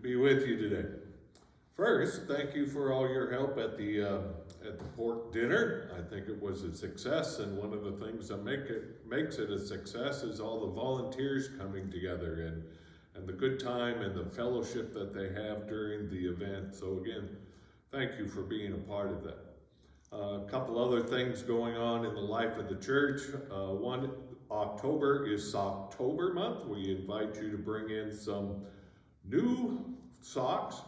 to be with you today. First, thank you for all your help at the pork dinner. I think it was a success, and one of the things that makes it a success is all the volunteers coming together and the good time and the fellowship that they have during the event. So again, thank you for being a part of that. A couple other things going on in the life of the church. One, October is Socktober month. We invite you to bring in some new socks,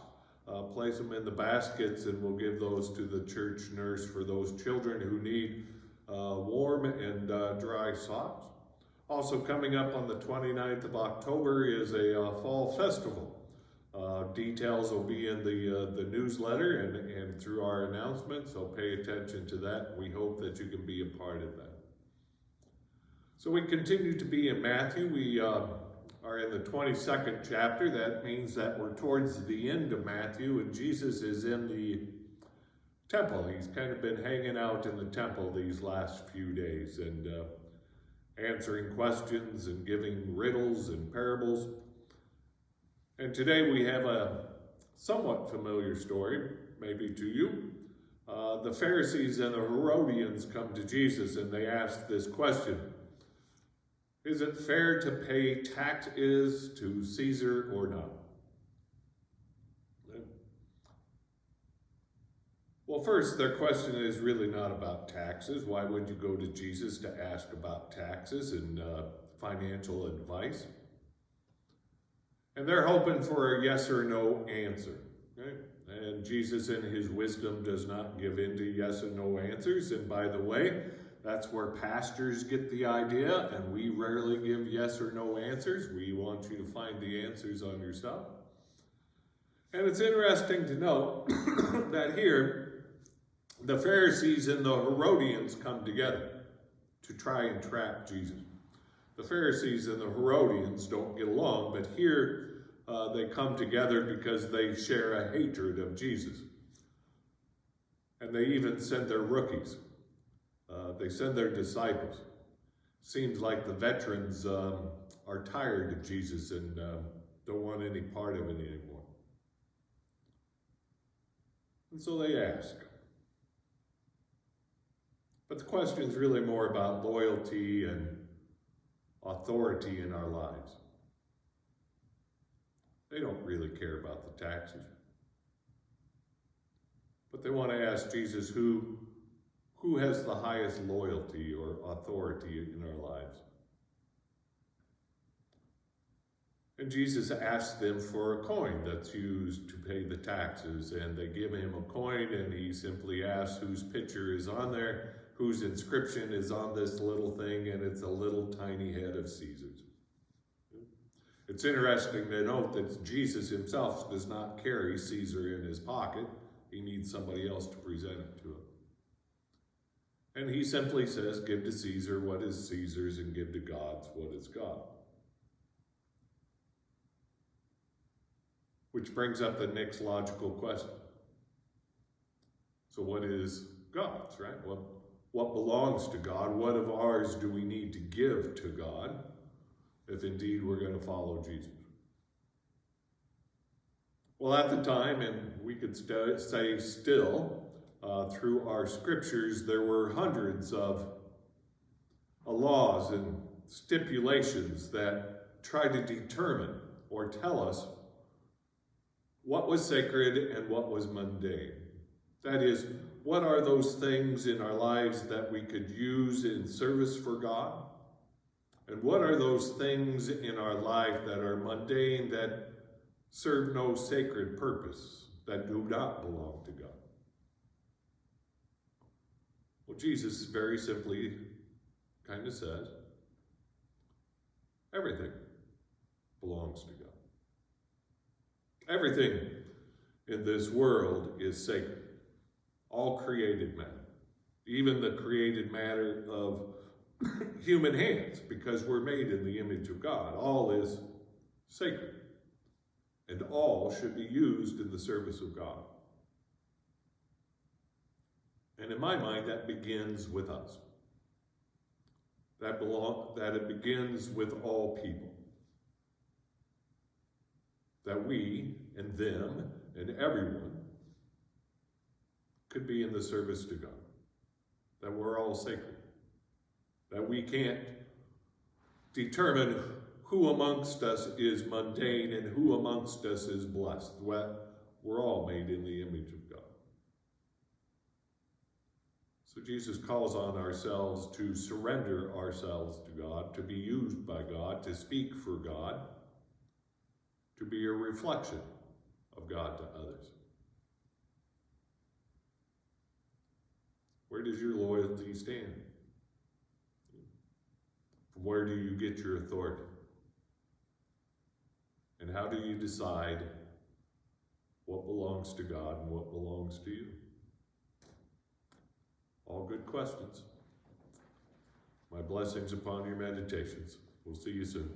place them in the baskets, and we'll give those to the church nurse for those children who need warm and dry socks. Also coming up on the 29th of October is a fall festival. Details will be in the newsletter and through our announcements, so pay attention to that. We hope that you can be a part of that. So we continue to be in Matthew. We are in the 22nd chapter. That means that we're towards the end of Matthew, and Jesus is in the temple. He's kind of been hanging out in the temple these last few days and answering questions and giving riddles and parables. And today we have a somewhat familiar story, maybe to you. The Pharisees and the Herodians come to Jesus and they ask this question: is it fair to pay taxes to Caesar or not? Well, first, their question is really not about taxes. Why would you go to Jesus to ask about taxes and financial advice? And they're hoping for a yes or no answer. Okay? And Jesus, in his wisdom, does not give in to yes and no answers. And by the way, that's where pastors get the idea, and we rarely give yes or no answers. We want you to find the answers on yourself. And it's interesting to note that here, the Pharisees and the Herodians come together to try and trap Jesus. The Pharisees and the Herodians don't get along, but here they come together because they share a hatred of Jesus. And they even send their rookies. They send their disciples. Seems like the veterans are tired of Jesus and don't want any part of it anymore. And so they ask. But the question is really more about loyalty and authority in our lives. They don't really care about the taxes. But they want to ask Jesus who has the highest loyalty or authority in our lives. And Jesus asks them for a coin that's used to pay the taxes, and they give him a coin, and he simply asks whose picture is on there, whose inscription is on this little thing, and it's a little tiny head of Caesar's. It's interesting to note that Jesus himself does not carry Caesar in his pocket. He needs somebody else to present it to him. And he simply says, give to Caesar what is Caesar's and give to God what is God. Which brings up the next logical question. So what is God's, right? What belongs to God? What of ours do we need to give to God if indeed we're going to follow Jesus? Well, at the time, and we could say still, through our scriptures, there were hundreds of laws and stipulations that tried to determine or tell us what was sacred and what was mundane. That is, what are those things in our lives that we could use in service for God? And what are those things in our life that are mundane, that serve no sacred purpose, that do not belong to God? Well, Jesus very simply kind of says, everything belongs to God. Everything in this world is sacred. All created matter. Even the created matter of human hands, because we're made in the image of God. All is sacred. And all should be used in the service of God. And in my mind, that begins with us. That it begins with all people. that we and them and everyone could be in the service to God, that we're all sacred, that we can't determine who amongst us is mundane and who amongst us is blessed. We're all made in the image of God. So Jesus calls on ourselves to surrender ourselves to God, to be used by God, to speak for God, to be a reflection of God to others. Where does your loyalty stand? From where do you get your authority? And how do you decide what belongs to God and what belongs to you? All good questions. My blessings upon your meditations. We'll see you soon.